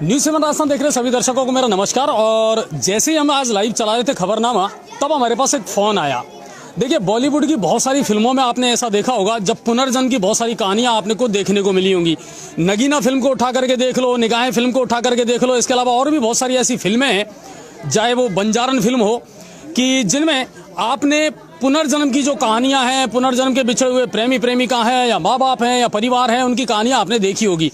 News 7 Rajasthan देख रहे सभी दर्शकों को मेरा नमस्कार। और जैसे ही हम आज लाइव चला रहे थे खबरनामा, तब हमारे पास एक फ़ोन आया। देखिए, बॉलीवुड की बहुत सारी फिल्मों में आपने ऐसा देखा होगा, जब पुनर्जन्म की बहुत सारी कहानियां आपने को देखने को मिली होंगी। नगीना फिल्म को उठा करके देख लो, निगाहें फिल्म को उठा करके देख लो, इसके अलावा और भी बहुत सारी ऐसी फिल्में हैं, चाहे वो बंजारन फिल्म हो, कि जिनमें आपने पुनर्जन्म की जो कहानियां हैं, पुनर्जन्म के बिछड़े हुए प्रेमी प्रेमिका हैं या माँ बाप हैं या परिवार हैं, उनकी कहानियां आपने देखी होगी।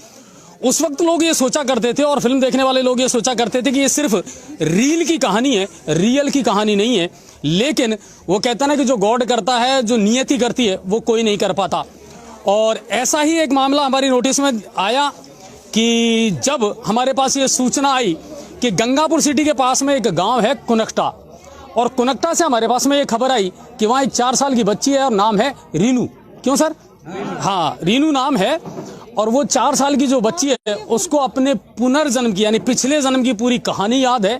उस वक्त लोग ये सोचा करते थे, और फिल्म देखने वाले लोग ये सोचा करते थे कि ये सिर्फ रील की कहानी है, रियल की कहानी नहीं है। लेकिन वो कहता ना कि जो गॉड करता है, जो नियति करती है, वो कोई नहीं कर पाता। और ऐसा ही एक मामला हमारी नोटिस में आया कि जब हमारे पास ये सूचना आई कि गंगापुर सिटी के पास में एक गांव है कुनकटा, और कुनकटा से हमारे पास में ये खबर आई कि वहाँ एक 4 साल की बच्ची है और नाम है रीनू। क्यों सर? हाँ, रीनू नाम है। और वो 4 साल की जो बच्ची है, उसको अपने पुनर्जन्म की यानी पिछले जन्म की पूरी कहानी याद है।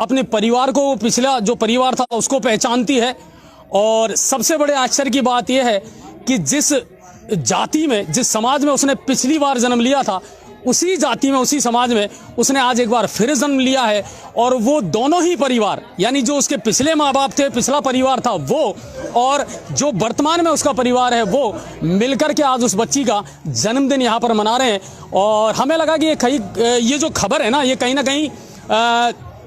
अपने परिवार को, पिछला जो परिवार था उसको पहचानती है। और सबसे बड़े आश्चर्य की बात यह है कि जिस जाति में, जिस समाज में उसने पिछली बार जन्म लिया था, उसी जाति में, उसी समाज में उसने आज एक बार फिर जन्म लिया है। और वो दोनों ही परिवार, यानी जो उसके पिछले माँ बाप थे, पिछला परिवार था वो, और जो वर्तमान में उसका परिवार है, वो मिलकर के आज उस बच्ची का जन्मदिन यहाँ पर मना रहे हैं। और हमें लगा कि ये जो खबर है ना, ये कहीं ना कहीं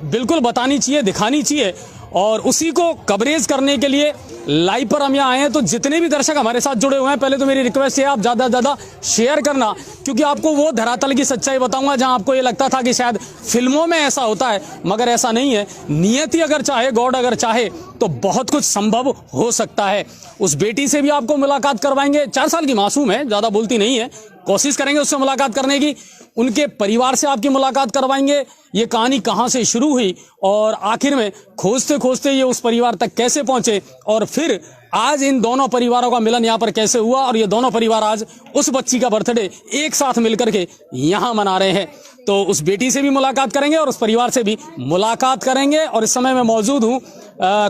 बिल्कुल बतानी चाहिए, दिखानी चाहिए। और उसी को कवरेज करने के लिए लाइव पर हम यहाँ आए हैं। तो जितने भी दर्शक हमारे साथ जुड़े हुए हैं, पहले तो मेरी रिक्वेस्ट है आप ज़्यादा से ज़्यादा शेयर करना, क्योंकि आपको वो धरातल की सच्चाई बताऊंगा जहां आपको ये लगता था कि शायद फिल्मों में ऐसा होता है, मगर ऐसा नहीं है। नियति अगर चाहे, गॉड अगर चाहे, तो बहुत कुछ संभव हो सकता है। उस बेटी से भी आपको मुलाकात करवाएंगे। 4 साल की मासूम है, ज़्यादा बोलती नहीं है, कोशिश करेंगे उससे मुलाकात करने की। उनके परिवार से आपकी मुलाकात करवाएंगे, ये कहानी कहाँ से शुरू हुई और आखिर में खोजते खोजते ये उस परिवार तक कैसे पहुंचे, और फिर आज इन दोनों परिवारों का मिलन यहाँ पर कैसे हुआ, और ये दोनों परिवार आज उस बच्ची का बर्थडे एक साथ मिलकर के यहाँ मना रहे हैं। तो उस बेटी से भी मुलाकात करेंगे और उस परिवार से भी मुलाकात करेंगे। और इस समय मैं मौजूद हूँ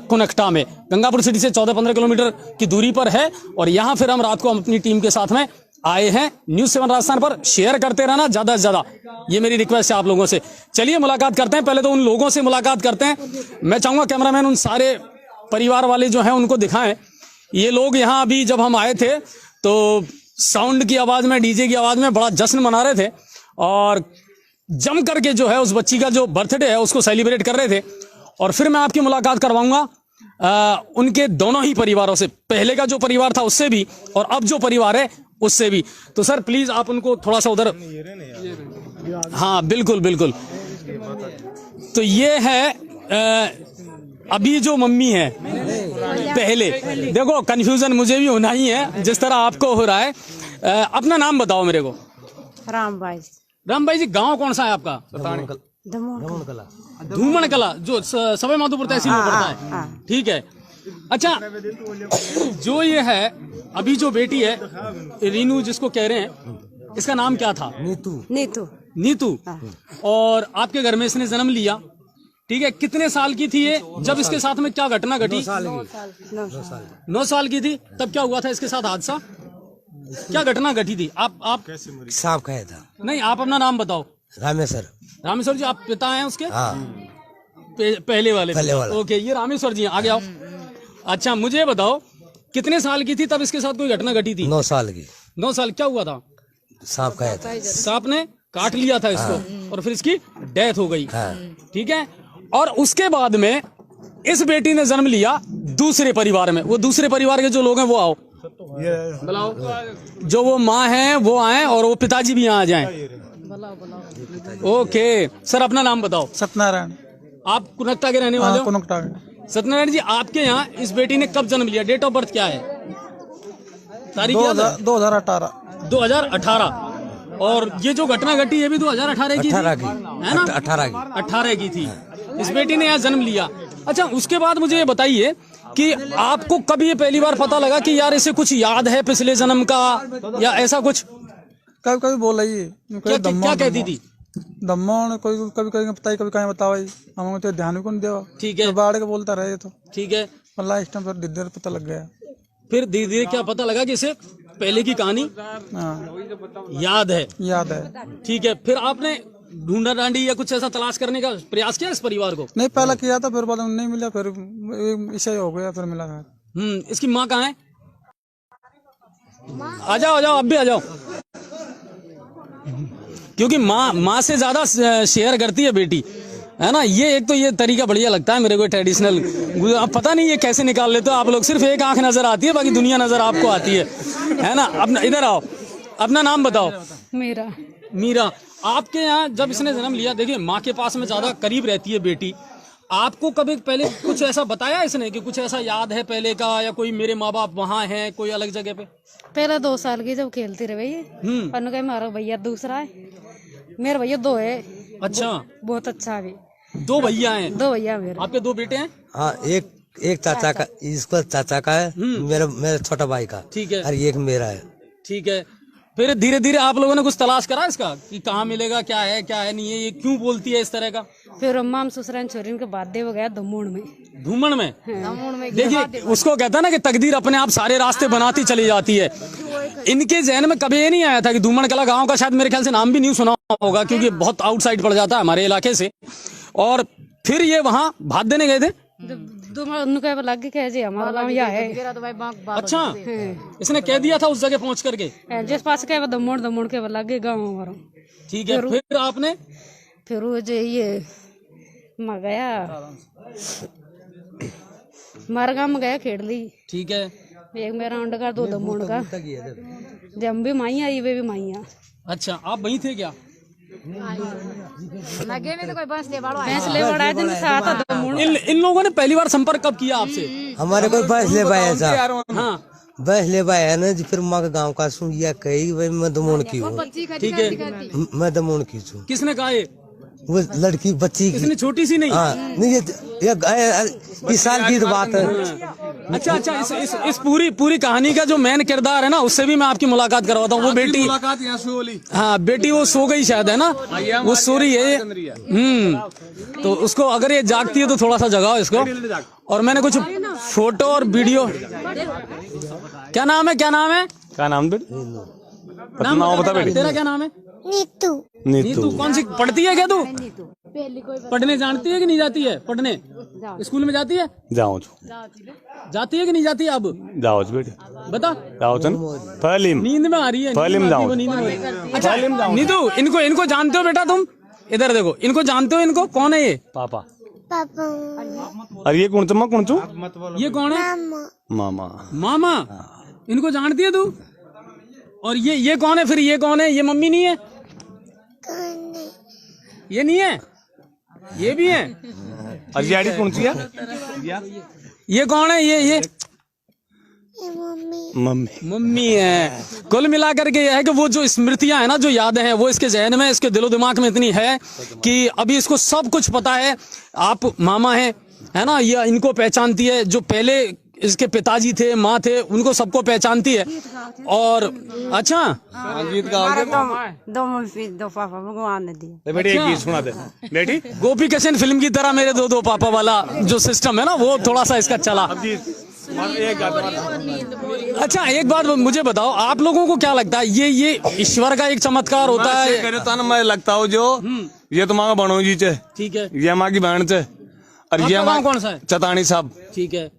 कुनकटा में, गंगापुर सिटी से 14-15 किलोमीटर की दूरी पर है। और यहाँ फिर हम रात को अपनी टीम के साथ में आए हैं। न्यूज़ 7 राजस्थान पर शेयर करते रहना ज़्यादा से ज़्यादा, ये मेरी रिक्वेस्ट है आप लोगों से। चलिए मुलाकात करते हैं, पहले तो उन लोगों से मुलाकात करते हैं। मैं चाहूँगा कैमरामैन उन सारे परिवार वाले जो हैं उनको दिखाएं। ये लोग यहाँ अभी जब हम आए थे तो साउंड की आवाज़ में, डीजे की आवाज़ में बड़ा जश्न मना रहे थे, और जम करके जो है उस बच्ची का जो बर्थडे है उसको सेलिब्रेट कर रहे थे। और फिर मैं आपकी मुलाकात करवाऊंगा उनके दोनों ही परिवारों से, पहले का जो परिवार था उससे भी, और अब जो परिवार है उससे भी। तो सर प्लीज आप उनको थोड़ा सा उधर, हाँ बिल्कुल बिल्कुल। तो ये है अभी जो मम्मी है, पहले देखो कंफ्यूजन मुझे भी होना ही है जिस तरह आपको हो रहा है। अपना नाम बताओ मेरे को। राम भाई जी, गांव कौन सा है आपका? धूमन कला, जो सवाई माधोपुर तहसील में पड़ता है। ठीक है, अच्छा जो ये है अभी जो बेटी है रीनू जिसको कह रहे हैं, इसका नाम क्या था? नीतू। और आपके घर में इसने जन्म लिया, ठीक है। कितने साल की थी ये जब इसके साथ में क्या घटना घटी? 9 साल की थी। तब क्या हुआ था इसके साथ हादसा? क्या घटना घटी थी? आप सांप खाया था। नहीं, आप अपना नाम बताओ। रामेश्वर जी, आप पिता हैं उसके? हाँ। पहले वाले। ओके, ये रामेश्वर जी आगे आओ। अच्छा मुझे बताओ, कितने साल की थी तब इसके साथ कोई घटना घटी थी? 9 साल की। 9 साल। क्या हुआ था? सांप खाया था। सांप ने काट लिया था इसको। हाँ। और फिर इसकी डेथ हो गई। हाँ। ठीक है। और उसके बाद में इस बेटी ने जन्म लिया दूसरे परिवार में। वो दूसरे परिवार के जो लोग हैं वो आओ, बुलाओ। जो वो माँ है वो आए, और वो पिताजी भी यहाँ आ जाएं। ओके सर, अपना नाम बताओ। सत्यनारायण। आप कुनकटा के रहने वाले हो? कुनकटा। सत्यनारायण जी, आपके यहाँ इस बेटी ने कब जन्म लिया? डेट ऑफ बर्थ क्या है? तारीख 2018। और ये जो घटना घटी ये भी 2018 की थी, है ना? 18 की थी। इस बेटी ने यहाँ जन्म लिया। अच्छा, उसके बाद मुझे ये बताइए कि आपको कब ये पहली बार पता लगा कि यार इसे कुछ याद है पिछले जन्म का, या ऐसा कुछ? कभी बोल रही है। क्या कहती थी? दम्मों कोई कभी कभी बताई, कभी कहीं बताओ, हम तो ध्यान भी कौन देवा। ठीक है, बाढ़ के बोलता रहे तो ठीक है। लास्ट टाइम पर धीरे पता लग गया। फिर धीरे धीरे क्या पता लगा कि इसे पहले की कहानी याद है। ठीक है। फिर आपने ढूंढा डांडी या कुछ ऐसा तलाश करने का प्रयास किया इस परिवार को? नहीं पहला किया था, फिर बाद में नहीं मिला, फिर ऐसा ही हो गया, फिर मिला है। इसकी माँ कहाँ है? आ जाओ अब भी आ जाओ, क्योंकि माँ से ज्यादा शेयर करती है बेटी, है ना। ये एक तो ये तरीका बढ़िया लगता है मेरे को ट्रेडिशनल। अब पता नहीं ये कैसे निकाल लेते हो आप लोग, सिर्फ एक आंख नजर आती है, बाकी दुनिया नजर आपको आती है ना। अपना इधर आओ, अपना नाम बताओ। मीरा। आपके यहाँ जब इसने जन्म लिया, देखिए माँ के पास में ज्यादा करीब रहती है बेटी, आपको कभी पहले कुछ ऐसा बताया इसने कि कुछ ऐसा याद है पहले का, या कोई मेरे माँ बाप वहाँ हैं कोई अलग जगह पे? पहले 2 साल की जब खेलती रही, और कहा मेरा भैया दूसरा है, मेरे भैया 2 है। अच्छा, बहुत अच्छा भी। 2 भैया हैं? 2 भैया मेरे। आपके 2 बेटे हैं? हाँ, एक चाचा का, इसको चाचा का है, मेरा छोटा भाई का। ठीक है। और एक मेरा है। ठीक है। फिर धीरे धीरे आप लोगों ने कुछ तलाश करा इसका कि कहाँ मिलेगा, क्या है नहीं है, ये क्यों बोलती है इस तरह का? फिर अम्मा ससुराल छोरी के बाद दे गया धूमड़ में। धूमड़ में? देखिए उसको कहता है ना कि तकदीर अपने आप सारे रास्ते बनाती चली जाती है। इनके जहन में कभी ये नहीं आया था कि धूमड़ कला गांव का शायद मेरे ख्याल से नाम भी नहीं सुना होगा, क्योंकि बहुत आउटसाइड पड़ जाता है हमारे इलाके से। और फिर ये वहाँ भात देने गए थे? लग गया हमारा गाँव यह है। अच्छा, इसने कह दिया था उस जगह पहुँच करके? जिस पास कह दमोड़ के लगे गाँव हमारा। ठीक है। फिर आपने फिर वो जो ये मर गया, हमारे गाँव में गया खेड़ ली। ठीक है। एक मेरा अंड का 2 दमोड़ का, जब भी माइया आई वे भी माइया। अच्छा, आप वहीं थे क्या? लगे में तो कोई भैंस ले बड़ा जिनके साथ दमोड़। इन लोगों ने पहली बार संपर्क कब किया आपसे? हमारे कोई भैंस ले पाया था। हाँ, भैंस ले पाया है ना जी, फिर माँ के गाँव का सुनिया कही भाई मैं दमोड़ की हूँ। ठीक है। मैं दमोड़ की हूँ। किसने कहा ये? वो लड़की बच्ची की। इतनी छोटी सी नहीं? हाँ, नहीं ये 20 साल की बात है। अच्छा, इस पूरी कहानी का जो मेन किरदार है ना, उससे भी मैं आपकी मुलाकात करवाता हूँ। वो बेटी, हाँ बेटी वो सो गई शायद, है ना, वो सो रही है। तो उसको अगर ये जागती है तो थोड़ा सा जगाओ इसको। और मैंने कुछ फोटो और वीडियो। क्या नाम है? क्या नाम बता बेटी। तेरा क्या नाम है? नीतू। कौन सी पढ़ती है क्या तू? पढ़ने जानती है कि नहीं जाती है? पढ़ने स्कूल में जाती है? जाती है कि नहीं जाती है? अब जाओ बेटे, बता। नींद में आ रही है। अच्छा नीतू, इनको जानते हो बेटा तुम? इधर देखो, इनको जानते हो? इनको कौन है ये? पापा। अरे ये कौन चू? ये कौन है? मामा। इनको जानती है तू? और ये कौन है फिर? ये कौन है? ये मम्मी नहीं है? ये नहीं है? ये भी है? अरे कौन सी है? ये कौन है? ये मम्मी है। कुल मिलाकर के यह है कि वो जो स्मृतियां है ना, जो यादें हैं, वो इसके जहन में, इसके दिलो दिमाग में इतनी है कि अभी इसको सब कुछ पता है। आप मामा है ना, ये इनको पहचानती है। जो पहले इसके पिताजी थे, माँ थे, उनको सबको पहचानती है। और अच्छा, दो पापा भगवान ने दिए। बेटी एक गीत सुना दे बेटी। गोपी किशन फिल्म की तरह मेरे दो पापा वाला जो सिस्टम है ना, वो थोड़ा सा इसका चला। अच्छा एक बात मुझे बताओ, आप लोगों को क्या लगता है ये ईश्वर का एक चमत्कार होता है? मैं लगता हूँ जो ये तो माँ बनो जी चे, ठीक है, ये माँ की बहन चे, और ये हमारा कौन सा है? चतानी साहब, ठीक है,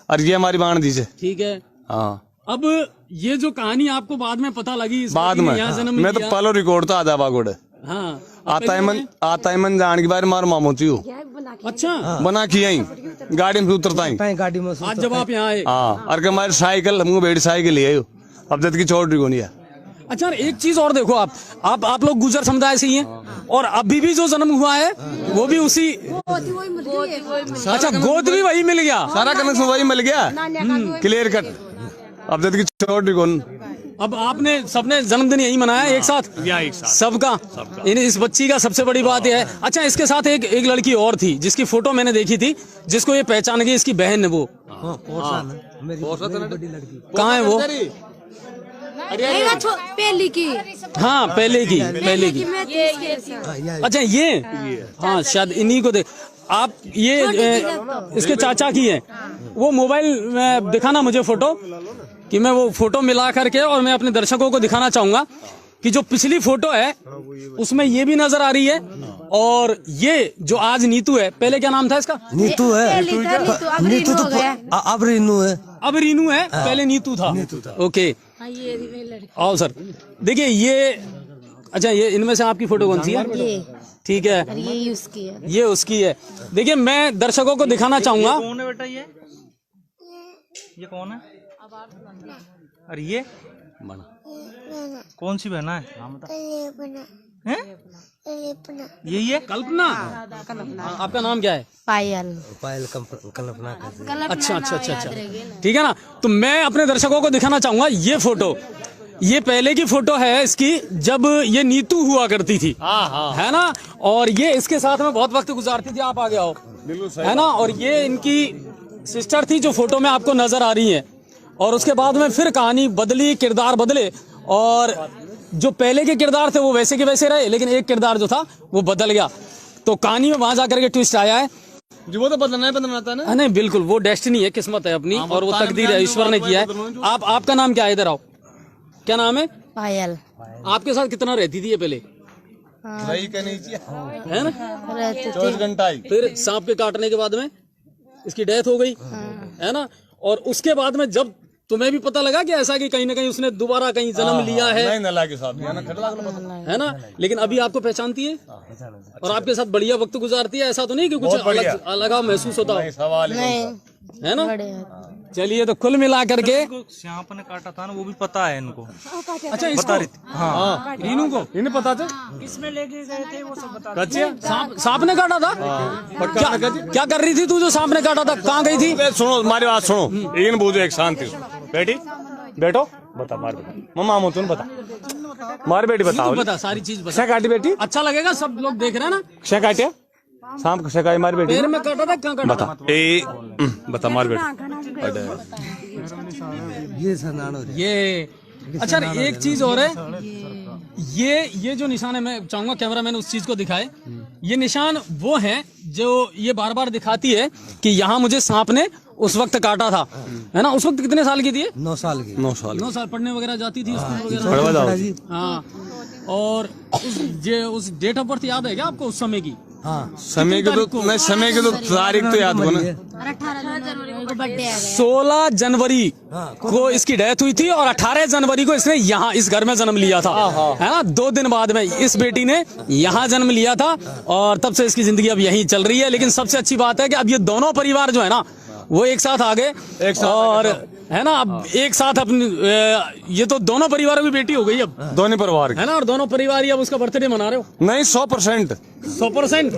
और ये हमारी बहन दी चे, ठीक है। हाँ, अब ये जो कहानी आपको बाद में पता लगी, बाद में मैं तो पहले रिकॉर्ड था आधा बागोड़। हाँ, आता है मन जान के बारे मार मामू थी। अच्छा, बना किया ही गाड़ी में उतरता ही गाड़ी में आज जब आप यहाँ आए। हाँ, और हमारी साइकिल हमको बेटी साइकिल ले आयो, अब जब की छोड़ रही है। अच्छा एक चीज और देखो, आप लोग गुजर समुदाय से ही हैं, और अभी भी जो जन्म हुआ है वो भी उसी। अच्छा गोद भी वही मिल गया, सारा कनेक्शन वही मिल गया, क्लियर कट। अब जब की छोड़ रही। अब आपने सबने जन्मदिन यही मनाया एक साथ सबका। इस बच्ची का सबसे बड़ी बात यह है। अच्छा इसके साथ एक लड़की और थी जिसकी फोटो मैंने देखी थी, जिसको ये पहचान गई, इसकी बहन है वो। कहाँ है वो? पहली की। हाँ पहले की। अच्छा ये हाँ शायद इन्हीं को देख आप। ये इसके चाचा की है। वो मोबाइल दिखाना मुझे फोटो, कि मैं वो फोटो मिला करके और मैं अपने दर्शकों को दिखाना चाहूंगा कि जो पिछली फोटो है उसमें ये भी नजर आ रही है, और ये जो आज नीतू है, पहले क्या नाम था इसका? नीतू है, नीतू तो अब रीनू है, अब रीनू है, पहले नीतू था। ओके, आओ सर। देखिए ये, अच्छा ये इनमें से आपकी फोटो कौन सी है? ठीक है, ये उसकी है, ये उसकी है। देखिए मैं दर्शकों को दिखाना चाहूंगा। कौन है बेटा ये कौन है? अरे ये कौन सी बहना है? नाम बता। हैं? यही है कल्पना। आपका नाम क्या है? पायल। पायल कल्पना। अच्छा अच्छा अच्छा अच्छा, ठीक है ना। तो मैं अपने दर्शकों को दिखाना चाहूंगा ये फोटो, ये पहले की फोटो है इसकी, जब ये नीतू हुआ करती थी, है ना। और ये इसके साथ में बहुत वक्त गुजारती थी। आप आगे आओ, है ना। और ये इनकी सिस्टर थी जो फोटो में आपको नजर आ रही है। और उसके बाद में फिर कहानी बदली, किरदार बदले, और जो पहले के किरदार थे वो वैसे के वैसे रहे, लेकिन एक किरदार जो था वो बदल गया। तो कहानी में वहां जाकर के ट्विस्ट आया है। जी वो तो बदलना था ना। नहीं बिल्कुल, वो डेस्टिनी है, किस्मत है अपनी, और वो तकदीर है, ईश्वर ने किया है। आपका नाम क्या है? इधर आओ, क्या नाम है? पायल। आपके साथ कितना रहती थी ये पहले? है ना, 24 घंटा ही। फिर सांप के काटने के बाद में इसकी डेथ हो गई, है ना। और उसके बाद में जब तुम्हें भी पता लगा कि ऐसा कि कहीं ना कहीं उसने दोबारा कहीं जन्म लिया है, है ना, लेकिन अभी आपको पहचानती है और आपके साथ बढ़िया वक्त गुजारती है। ऐसा तो नहीं कि कुछ अलग महसूस होता हो, है ना। चलिए, तो कुल मिला करके सांप ने काटा था ना, वो भी पता है इनको। अच्छा, इसको हाँ, रीनू को इन्हें पता था किसमें लेके गए थे वो सब बता। सांप ने काटा था। क्या कर रही थी तू जो सांप ने काटा था? कहाँ गई थी? सुनो हमारी बात सुनो, इन बूझो एक शांति बेटी, बैठो, बता मार बेटी, मम्मा मो तुम बता, मार बेटी बताओ, बता सारी चीज बता। क्या काटी बेटी? अच्छा लगेगा, सब लोग देख रहे हैं ना। क्या काटे? सांप को काटी मार बेटी? पैर में काटा था, कहाँ काटा था? बता मार बेटी। ये अच्छा, एक चीज और है, ये जो निशान है, मैं चाहूंगा कैमरा मैन उस चीज को दिखाए। ये निशान वो है जो ये बार बार दिखाती है कि यहाँ मुझे सांप ने उस वक्त काटा था, है ना। उस वक्त कितने साल की थी? 9 साल की। 9 साल पढ़ने वगैरह जाती थी, स्कूल वगैरह। हाँ, और उस डेट ऑफ बर्थ याद है क्या आपको उस समय की? हाँ, समय की तो तारीख तो याद हो ना। 16 जनवरी को इसकी डेथ हुई थी, और 18 जनवरी को इसने यहाँ इस घर में जन्म लिया था, है ना। 2 दिन बाद में इस बेटी ने यहाँ जन्म लिया था, और तब से इसकी जिंदगी अब यहीं चल रही है। लेकिन सबसे अच्छी बात है कि अब ये दोनों परिवार जो है ना, वो एक साथ आ गए, और है ना, अब एक साथ अपनी ये तो दोनों परिवारों की बेटी हो गई अब, दोनों परिवार, है ना। और दोनों परिवार ही अब उसका बर्थडे मना रहे हो? नहीं, 100%। 100%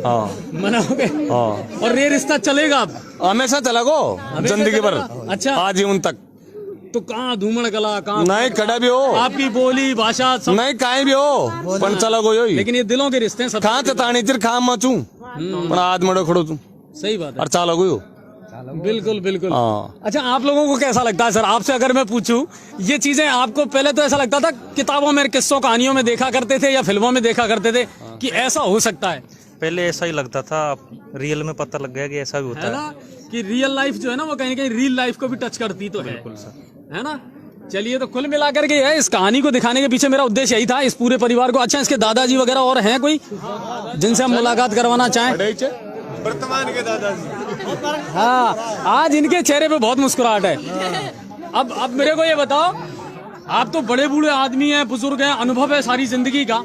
मनाओगे? और ये रिश्ता चलेगा अब हमेशा चला गो, जिंदगी भर। अच्छा, आजीवन तक। तो कहाँ धूमड़ कला, कहाँ नहीं कड़ा भी हो, आपकी बोली भाषा सब नहीं कहीं भी हो, पण चला गो यो। लेकिन ये दिलों के रिश्ते हैं सब। कहाँ चतानी चिर कहाँ मचू, पण आज मड़ो खड़ो तू। सही बात है, और चला गो। बिल्कुल बिल्कुल। अच्छा, आप लोगों को कैसा लगता है सर? आपसे अगर मैं पूछूं, ये चीजें आपको पहले तो ऐसा लगता था, किताबों में, किस्सों, कहानियों में देखा करते थे या फिल्मों में देखा करते थे कि ऐसा हो सकता है? पहले ऐसा ही लगता था, रियल में पता लग गया कि ऐसा भी होता है, कि रियल लाइफ जो है ना, वो कहीं ना कहीं रियल लाइफ को भी टच करती तो है ना। चलिए, तो कुल मिलाकर के इस कहानी को दिखाने के पीछे मेरा उद्देश्य यही था, इस पूरे परिवार को। अच्छा, इसके दादाजी वगैरह और हैं कोई जिनसे हम मुलाकात करवाना चाहें? वर्तमान के दादाजी। हाँ, आज इनके चेहरे पे बहुत मुस्कुराहट है। अब मेरे को ये बताओ, आप तो बड़े बूढ़े आदमी हैं, बुजुर्ग हैं, अनुभव है सारी जिंदगी का।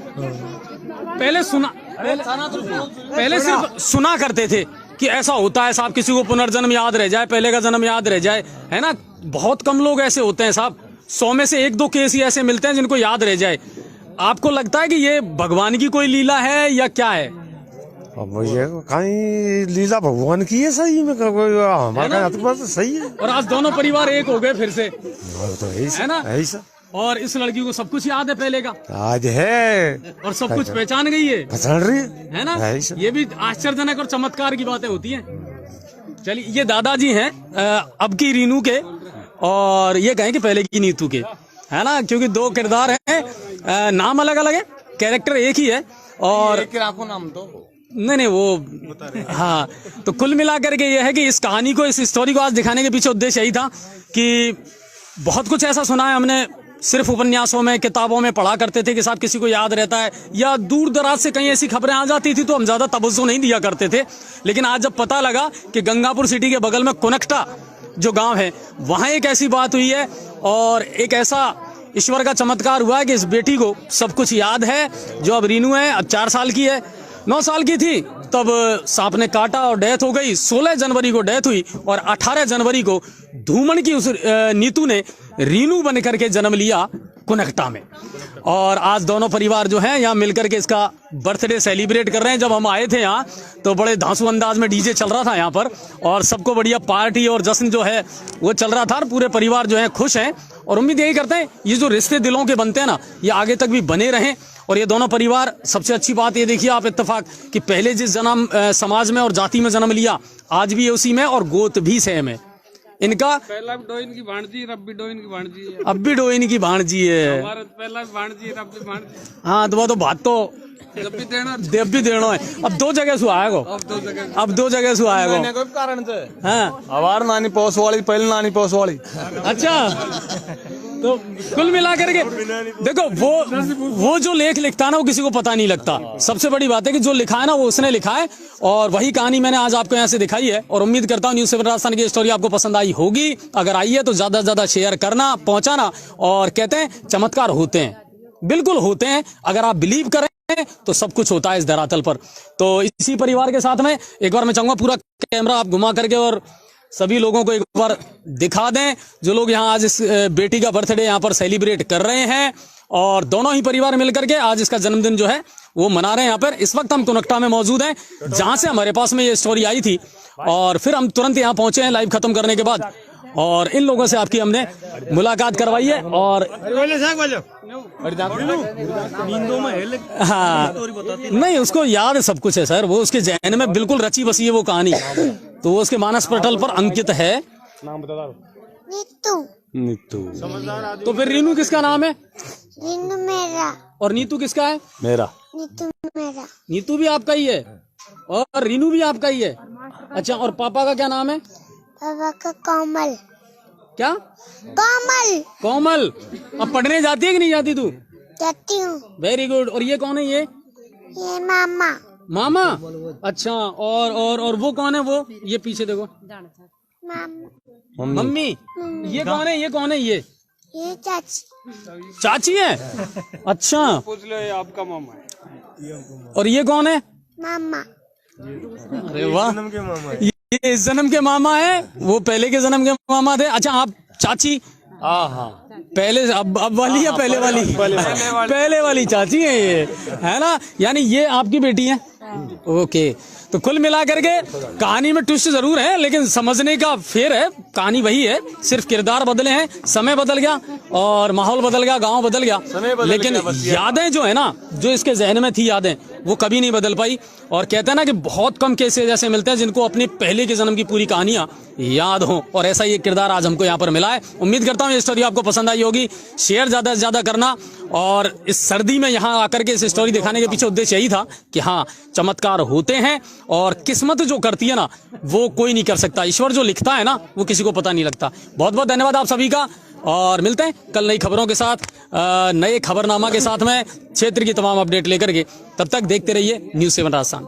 पहले सिर्फ सुना करते थे कि ऐसा होता है साहब, किसी को पुनर्जन्म याद रह जाए, पहले का जन्म याद रह जाए, है ना। बहुत कम लोग ऐसे होते हैं साहब, 100 में से 1-2 केस ही ऐसे मिलते हैं जिनको याद रह जाए। आपको लगता है कि ये भगवान की कोई लीला है या क्या है? अब ये कहीं लीला भगवान की है, सही में हमारा तो सही है। और आज दोनों परिवार एक हो गए फिर से, तो है ना। और इस लड़की को सब कुछ याद है पहले का, आज है, और सब कुछ पहचान गई है, पहचान रही है ना। ये भी आश्चर्यजनक और चमत्कार की बातें होती हैं। चलिए, ये दादाजी हैं अब की रीनू के, और ये कहें कि पहले की नीतू के, है ना, क्योंकि 2 किरदार हैं, नाम अलग अलग है, कैरेक्टर एक ही है। और नाम तो नहीं वो हाँ, तो कुल मिलाकर के ये है कि इस कहानी को, इस स्टोरी को आज दिखाने के पीछे उद्देश्य यही था कि बहुत कुछ ऐसा सुना है हमने सिर्फ उपन्यासों में, किताबों में पढ़ा करते थे कि साहब किसी को याद रहता है, या दूर दराज से कहीं ऐसी खबरें आ जाती थी तो हम ज़्यादा तवज्जो नहीं दिया करते थे। लेकिन आज जब पता लगा कि गंगापुर सिटी के बगल में कुनकटा जो गांव है, वहाँ एक ऐसी बात हुई है और एक ऐसा ईश्वर का चमत्कार हुआ है कि इस बेटी को सब कुछ याद है, जो अब रीनू है, अब 4 साल की है। 9 साल की थी तब सांप ने काटा और डेथ हो गई। 16 जनवरी को डेथ हुई और 18 जनवरी को धूमन की उस नीतू ने रीनू बन करके जन्म लिया कुनकटा में। और आज दोनों परिवार जो हैं यहाँ मिलकर के इसका बर्थडे सेलिब्रेट कर रहे हैं। जब हम आए थे यहाँ तो बड़े धांसू अंदाज में डीजे चल रहा था यहाँ पर, और सबको बढ़िया पार्टी और जश्न जो है वो चल रहा था, और पूरे परिवार जो है खुश हैं। और उम्मीद यही करते हैं ये जो रिश्ते दिलों के बनते हैं ना, ये आगे तक भी बने रहें। और ये दोनों परिवार, सबसे अच्छी बात ये देखिए आप इत्तेफाक कि पहले जिस जन्म समाज में और जाति में जन्म लिया, आज भी ये उसी में, और गोत भी सेम है इनका। पहला भी डोइन की भांजी, अब भी डोइन की भांजी है। अब भी डोइन की भांजी है। हमारा पहला भी भांजी है, अब भी भांजी। हाँ तो वो तो बात तो जब भी देना है। अब 2 जगह से आएगो, अब 2 जगह से आएगो। कोई कारण से हाँ हमार नानी पोस वाली, पहले नानी पोस वाली। अच्छा, तो कुल मिला करके देखो वो जो लेख लिखता है ना, वो किसी को पता नहीं लगता। सबसे बड़ी बात है कि जो लिखा है ना वो उसने लिखा है, और वही कहानी मैंने आज आपको यहाँ से दिखाई है। और उम्मीद करता हूँ न्यूज़ 7 राजस्थान की स्टोरी आपको पसंद आई होगी। अगर आई है तो ज्यादा से ज्यादा शेयर करना, पहुंचाना। और कहते हैं चमत्कार होते हैं, बिल्कुल होते हैं। अगर आप बिलीव करें तो सब कुछ होता है इस धरातल पर। तो इसी परिवार के साथ में एक बार मैं चाहूंगा पूरा कैमरा आप घुमा करके और सभी लोगों को एक बार दिखा दें, जो लोग यहाँ आज इस बेटी का बर्थडे यहाँ पर सेलिब्रेट कर रहे हैं। और दोनों ही परिवार मिलकर के आज इसका जन्मदिन जो है वो मना रहे हैं यहाँ पर। इस वक्त हम कुनकटा में मौजूद हैं, जहां से हमारे पास में ये स्टोरी आई थी, और फिर हम तुरंत यहाँ पहुंचे हैं लाइव खत्म करने के बाद। और इन लोगों से आपकी हमने मुलाकात करवाई है। और हाँ, नहीं उसको याद है, सब कुछ है सर, वो उसके जहन में बिल्कुल रची बसी है वो कहानी, तो वो उसके मानस पटल पर अंकित है। नाम बता दो। नीतू। तो फिर रीनू किसका नाम है? रीनू मेरा। और नीतू किसका है? मेरा। नीतू मेरा। नीतू भी आपका ही है और रीनू भी आपका ही है। अच्छा, और पापा का क्या नाम है? पापा का कोमल। क्या? कोमल। कोमल। अब पढ़ने जाती है कि नहीं जाती तू? जाती हूँ। Very good. और ये कौन है? ये मामा। मामा। अच्छा, और वो कौन है? वो ये पीछे देखो, मम्मी। ये कौन है? ये कौन है? ये चाची। चाची है। अच्छा, पूछ लो, ये आपका मामा है। और ये कौन है? मामा। अरे वाह, ये इस जन्म के मामा है, वो पहले के जन्म के मामा थे। अच्छा, आप चाची? हाँ, पहले अब वाली या पहले वाली? पहले वाली चाची है ये, है ना? यानी ये आपकी बेटी है। ओके, तो कुल मिला करके कहानी में ट्विस्ट जरूर है, लेकिन समझने का फेर है। कहानी वही है, सिर्फ किरदार बदले हैं, समय बदल गया और माहौल बदल गया, गांव बदल गया, लेकिन यादें जो है ना, जो इसके जहन में थी यादें, वो कभी नहीं बदल पाई। और कहते हैं ना कि बहुत कम केसेस ऐसे मिलते हैं जिनको अपने पहले के जन्म की पूरी कहानियां याद हो, और ऐसा ही एक किरदार आज हमको यहाँ पर मिला है। उम्मीद करता हूँ ये स्टोरी आपको पसंद आई होगी। शेयर ज्यादा से ज्यादा करना, और इस सर्दी में यहाँ आकर के इस स्टोरी दिखाने के पीछे उद्देश्य यही था कि हाँ, चमत्कार होते हैं, और किस्मत जो करती है ना वो कोई नहीं कर सकता। ईश्वर जो लिखता है ना वो किसी को पता नहीं लगता। बहुत बहुत धन्यवाद आप सभी का, और मिलते हैं कल नई खबरों के साथ, नए खबरनामा के साथ में, क्षेत्र की तमाम अपडेट लेकर के। तब तक देखते रहिए न्यूज़ 7 राजस्थान।